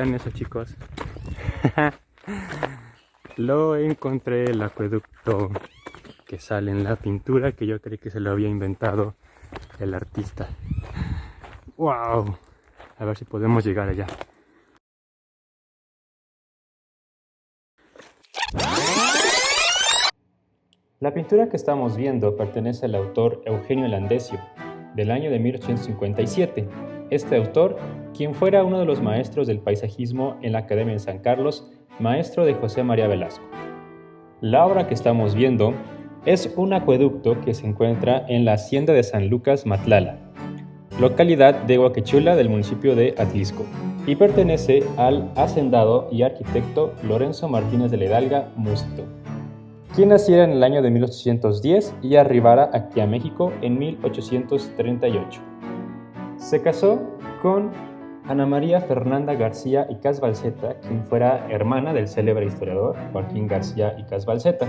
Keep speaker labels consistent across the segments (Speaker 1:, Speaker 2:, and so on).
Speaker 1: Vean eso, chicos. Lo encontré, el acueducto que sale en la pintura, que yo creí que se lo había inventado el artista. ¡Wow! A ver si podemos llegar allá. La pintura que estamos viendo pertenece al autor Eugenio Landesio, del año de 1857. Este autor, quien fuera uno de los maestros del paisajismo en la Academia de San Carlos, maestro de José María Velasco. La obra que estamos viendo es un acueducto que se encuentra en la hacienda de San Lucas Matlala, localidad de Huaquechula del municipio de Atlisco, y pertenece al hacendado y arquitecto Lorenzo Martínez de la Hidalga Músito, quien naciera en el año de 1810 y arribara aquí a México en 1838. Se casó con Ana María Fernanda García y Casbalceta, quien fuera hermana del célebre historiador Joaquín García y Casbalceta.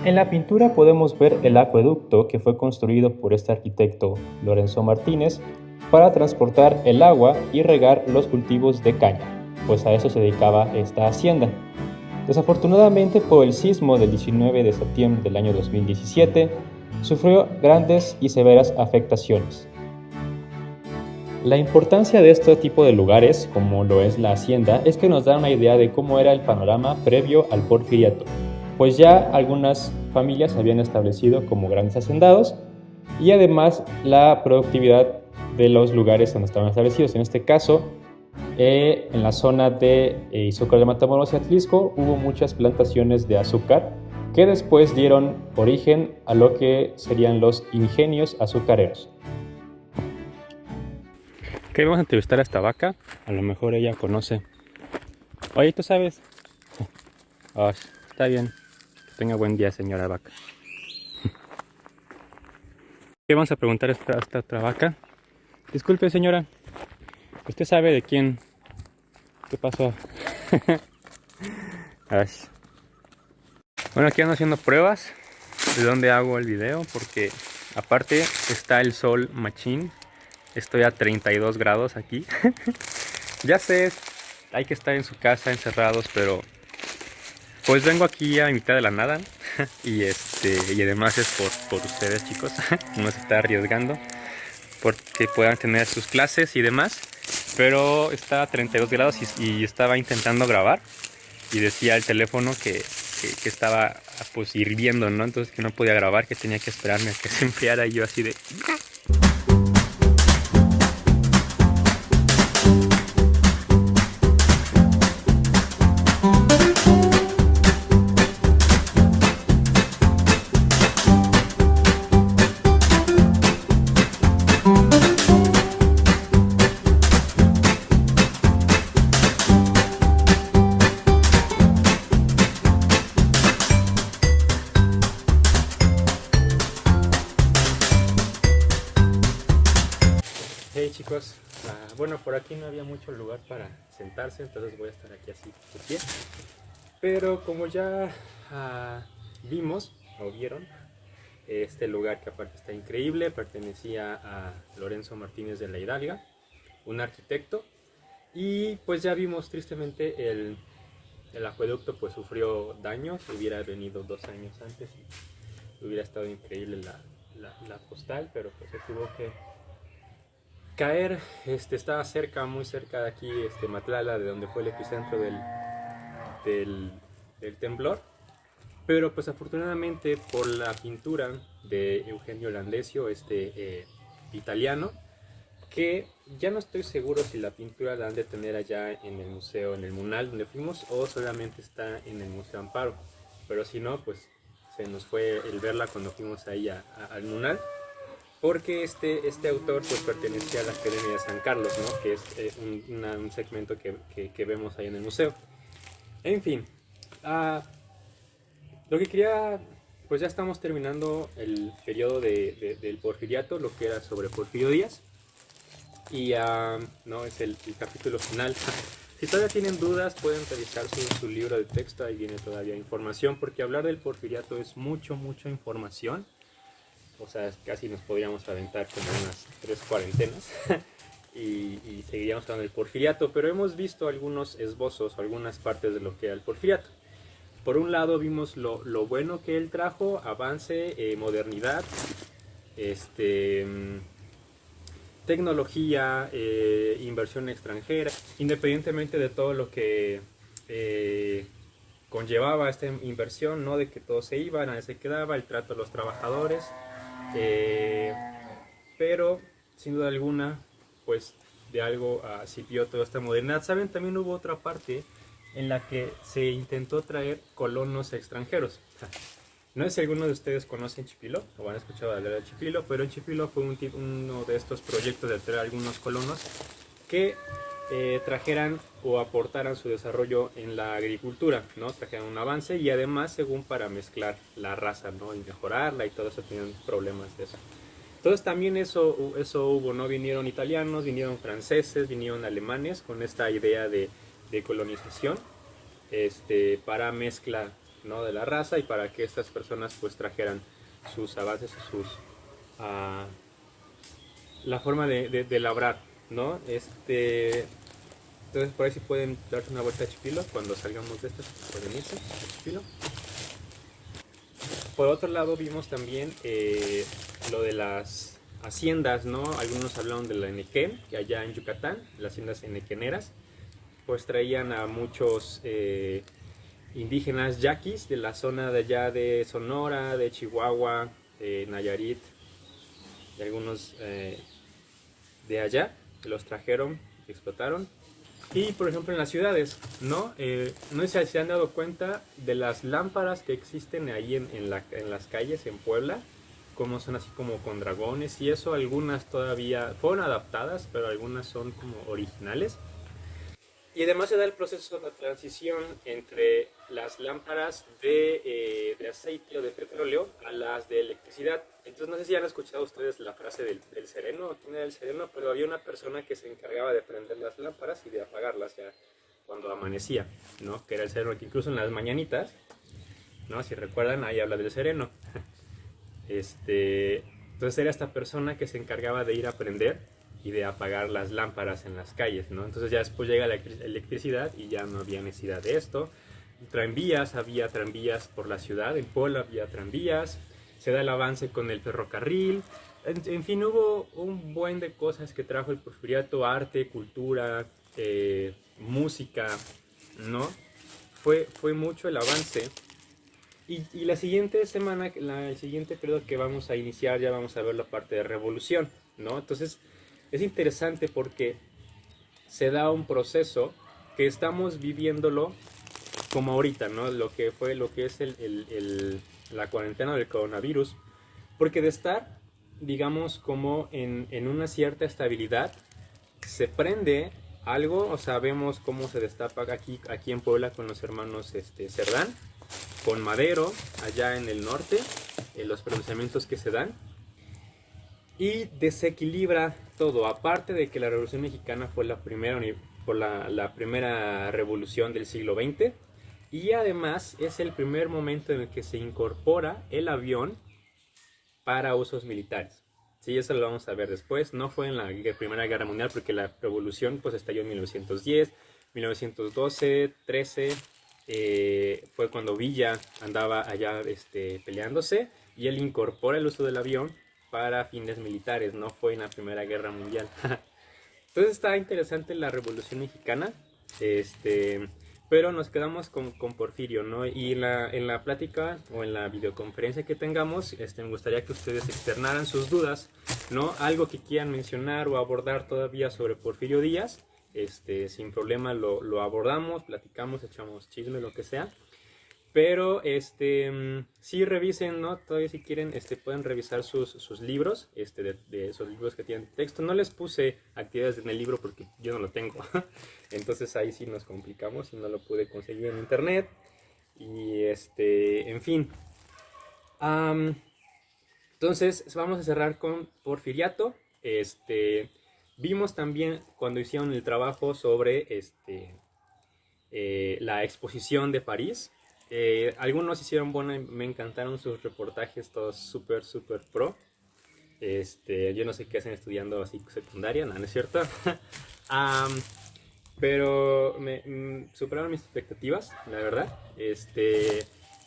Speaker 1: En la pintura podemos ver el acueducto que fue construido por este arquitecto Lorenzo Martínez para transportar el agua y regar los cultivos de caña, pues a eso se dedicaba esta hacienda. Desafortunadamente, por el sismo del 19 de septiembre del año 2017, sufrió grandes y severas afectaciones. La importancia de este tipo de lugares, como lo es la hacienda, es que nos da una idea de cómo era el panorama previo al Porfiriato, pues ya algunas familias se habían establecido como grandes hacendados y además la productividad de los lugares donde estaban establecidos. En este caso, en la zona de Izúcar de Matamoros y Atlisco hubo muchas plantaciones de azúcar que después dieron origen a lo que serían los ingenios azucareros. Ok, vamos a entrevistar a esta vaca, a lo mejor ella conoce. Oye, ¿tú sabes? Oh, está bien, que tenga buen día, señora vaca. ¿Qué vamos a preguntar a esta otra vaca? Disculpe, señora, ¿usted sabe de quién? ¿Qué pasó? Ay. Bueno, aquí ando haciendo pruebas de dónde hago el video, porque aparte está el sol machín. Estoy a 32 grados aquí. Ya sé, hay que estar en su casa encerrados, pero pues vengo aquí a mitad de la nada. Y además es por ustedes, chicos. No se está arriesgando porque puedan tener sus clases y demás. Pero está a 32 grados y estaba intentando grabar. Y decía el teléfono que estaba pues hirviendo, ¿no? Entonces que no podía grabar, que tenía que esperarme a que se enfriara, y yo así de... Hey chicos, bueno, por aquí no había mucho lugar para sentarse, entonces voy a estar aquí así de pie. Pero como ya vimos o vieron, este lugar, que aparte está increíble, pertenecía a Lorenzo Martínez de la Hidalga, un arquitecto. Y pues ya vimos, tristemente, el acueducto pues sufrió daños. Hubiera venido 2 años antes y hubiera estado increíble la postal, pero pues se tuvo que caer. Estaba cerca, muy cerca de aquí, Matlala, de donde fue el epicentro del temblor. Pero pues afortunadamente, por la pintura de Eugenio Landesio, italiano, que ya no estoy seguro si la pintura la han de tener allá en el museo, en el Munal donde fuimos, o solamente está en el Museo Amparo. Pero si no, pues se nos fue el verla cuando fuimos ahí al Munal, porque este autor pues pertenecía a la Academia de San Carlos, ¿no? Que es un segmento que vemos ahí en el museo. En fin, lo que quería, pues ya estamos terminando el periodo del Porfiriato, lo que era sobre Porfirio Díaz. Y no, es el capítulo final. Si todavía tienen dudas, pueden revisar su libro de texto, ahí viene todavía información, porque hablar del Porfiriato es mucha información. O sea, casi nos podríamos aventar como unas 3 cuarentenas. y seguiríamos hablando del Porfiriato, pero hemos visto algunos esbozos o algunas partes de lo que era el Porfiriato. Por un lado vimos lo bueno que él trajo, avance, modernidad, este, tecnología, inversión extranjera, independientemente de todo lo que conllevaba esta inversión, ¿no? De que todos se iban, nadie se quedaba, el trato a los trabajadores, eh, pero sin duda alguna, pues de algo sirvió toda esta modernidad. Saben, también hubo otra parte en la que se intentó traer colonos extranjeros. No sé si alguno de ustedes conocen Chipilo o han escuchado hablar de Chipilo, pero Chipilo fue uno de estos proyectos de traer algunos colonos que trajeran o aportaran su desarrollo en la agricultura, ¿no? Trajeran un avance y además según para mezclar la raza, ¿no? Y mejorarla y todo eso, tenían problemas de eso. Entonces también eso hubo, ¿no? Vinieron italianos, vinieron franceses, vinieron alemanes con esta idea de colonización, para mezcla, ¿no? De la raza y para que estas personas pues trajeran sus avances, uh, la forma de labrar, ¿no? Entonces por ahí sí pueden darse una vuelta a Chipilo cuando salgamos de esto, pueden irse a Chipilo. Por otro lado vimos también lo de las haciendas, ¿no? Algunos hablaron de la Enequén, que allá en Yucatán, las haciendas enequeneras, pues traían a muchos indígenas yaquis de la zona de allá de Sonora, de Chihuahua, de Nayarit, y algunos de allá, que los trajeron, explotaron. Y por ejemplo en las ciudades, ¿no? No sé si se han dado cuenta de las lámparas que existen ahí en las calles en Puebla, como son así como con dragones y eso, algunas todavía fueron adaptadas, pero algunas son como originales. Y además se da el proceso de transición entre las lámparas de aceite o de petróleo a las de electricidad. Entonces no sé si han escuchado ustedes la frase del sereno, quién era el sereno, pero había una persona que se encargaba de prender las lámparas y de apagarlas ya cuando amanecía, ¿no? Que era el sereno, que incluso en las mañanitas, ¿no? Si recuerdan, ahí habla del sereno. Entonces era esta persona que se encargaba de ir a prender y de apagar las lámparas en las calles, ¿no? Entonces ya después llega la electricidad y ya no había necesidad de esto. Tranvías, había tranvías por la ciudad, en Puebla había tranvías, se da el avance con el ferrocarril, en fin, hubo un buen de cosas que trajo el Porfiriato, arte, cultura, música, ¿no? Fue mucho el avance. Y la siguiente semana, el siguiente periodo que vamos a iniciar, ya vamos a ver la parte de revolución, ¿no? Entonces es interesante porque se da un proceso que estamos viviéndolo como ahorita, ¿no? Lo que es la cuarentena del coronavirus, porque de estar, digamos, como en una cierta estabilidad, se prende algo, o sea, vemos cómo se destapa aquí en Puebla con los hermanos Cerdán, con Madero, allá en el norte, los pronunciamientos que se dan, y desequilibra todo, aparte de que la Revolución Mexicana fue la primera revolución del siglo XX, y además es el primer momento en el que se incorpora el avión para usos militares. Sí, eso lo vamos a ver después. No fue en la Primera Guerra Mundial porque la revolución pues estalló en 1910, 1912, 13. Fue cuando Villa andaba allá peleándose y él incorpora el uso del avión para fines militares. No fue en la Primera Guerra Mundial. Entonces está interesante la Revolución Mexicana. Pero nos quedamos con Porfirio, ¿no? Y en la plática o en la videoconferencia que tengamos, me gustaría que ustedes externaran sus dudas, ¿no? Algo que quieran mencionar o abordar todavía sobre Porfirio Díaz, sin problema lo abordamos, platicamos, echamos chisme, lo que sea. Pero sí revisen, ¿no? Todavía si quieren pueden revisar sus libros, de esos libros que tienen texto. No les puse actividades en el libro porque yo no lo tengo. Entonces ahí sí nos complicamos y no lo pude conseguir en internet. Y en fin. Entonces vamos a cerrar con Porfiriato. Vimos también cuando hicieron el trabajo sobre la exposición de París. Algunos hicieron me encantaron sus reportajes, todos súper pro. Yo no sé qué hacen estudiando así secundaria, no, no es cierto. Am, pero superaron mis expectativas, la verdad.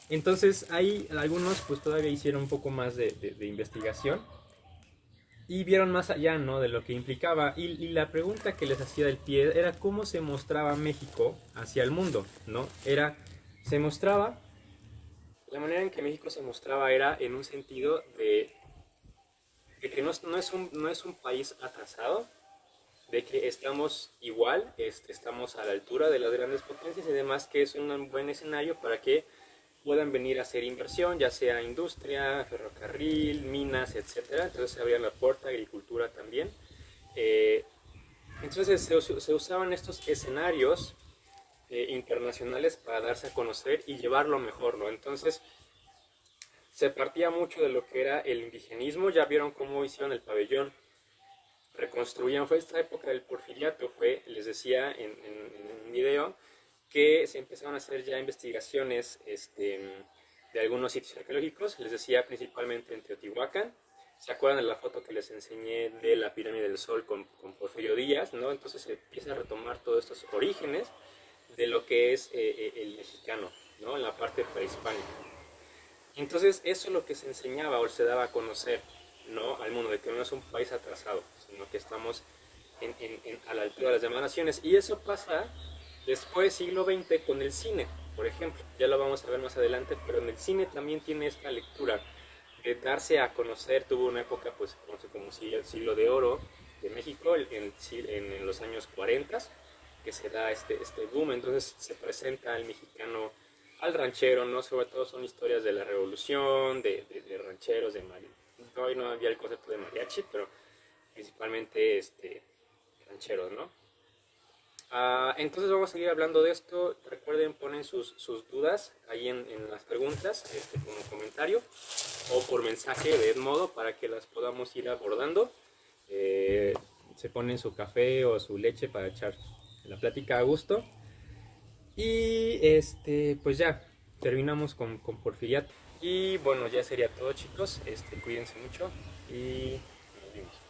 Speaker 1: Entonces, hay algunos pues todavía hicieron un poco más de investigación y vieron más allá, ¿no? De lo que implicaba. Y la pregunta que les hacía del pie era cómo se mostraba México hacia el mundo, ¿no? Se mostraba, la manera en que México se mostraba era en un sentido de que no es un país atrasado, de que estamos igual, estamos a la altura de las grandes potencias y además que es un buen escenario para que puedan venir a hacer inversión, ya sea industria, ferrocarril, minas, etcétera. Entonces se abrían la puerta, agricultura también. Eh, entonces se usaban estos escenarios internacionales para darse a conocer y llevarlo mejor, ¿no? Entonces se partía mucho de lo que era el indigenismo, ya vieron cómo hicieron el pabellón, reconstruían, fue esta época del porfiriato, les decía en un video, que se empezaron a hacer ya investigaciones de algunos sitios arqueológicos, les decía principalmente en Teotihuacán. ¿Se acuerdan de la foto que les enseñé de la pirámide del Sol con Porfirio Díaz? ¿No? Entonces se empieza a retomar todos estos orígenes de lo que es el mexicano, ¿no? En la parte prehispánica. Entonces eso es lo que se enseñaba o se daba a conocer, ¿no? Al mundo, de que no es un país atrasado, sino que estamos a la altura de las demás naciones. Y eso pasa después, siglo XX, con el cine, por ejemplo. Ya lo vamos a ver más adelante, pero en el cine también tiene esta lectura de darse a conocer. Tuvo una época, pues, como el siglo de oro de México, en los años 40, que se da este boom. Entonces se presenta al mexicano, al ranchero, ¿no? Sobre todo son historias de la revolución, de rancheros, de mariachi. Hoy no había el concepto de mariachi, pero principalmente rancheros, ¿no? Entonces vamos a seguir hablando de esto. Recuerden, ponen sus dudas ahí en las preguntas, como comentario o por mensaje de modo para que las podamos ir abordando. Se ponen su café o su leche para echar la plática a gusto. Y pues ya, terminamos con Porfiriato. Y bueno, ya sería todo, chicos. Cuídense mucho y nos vemos.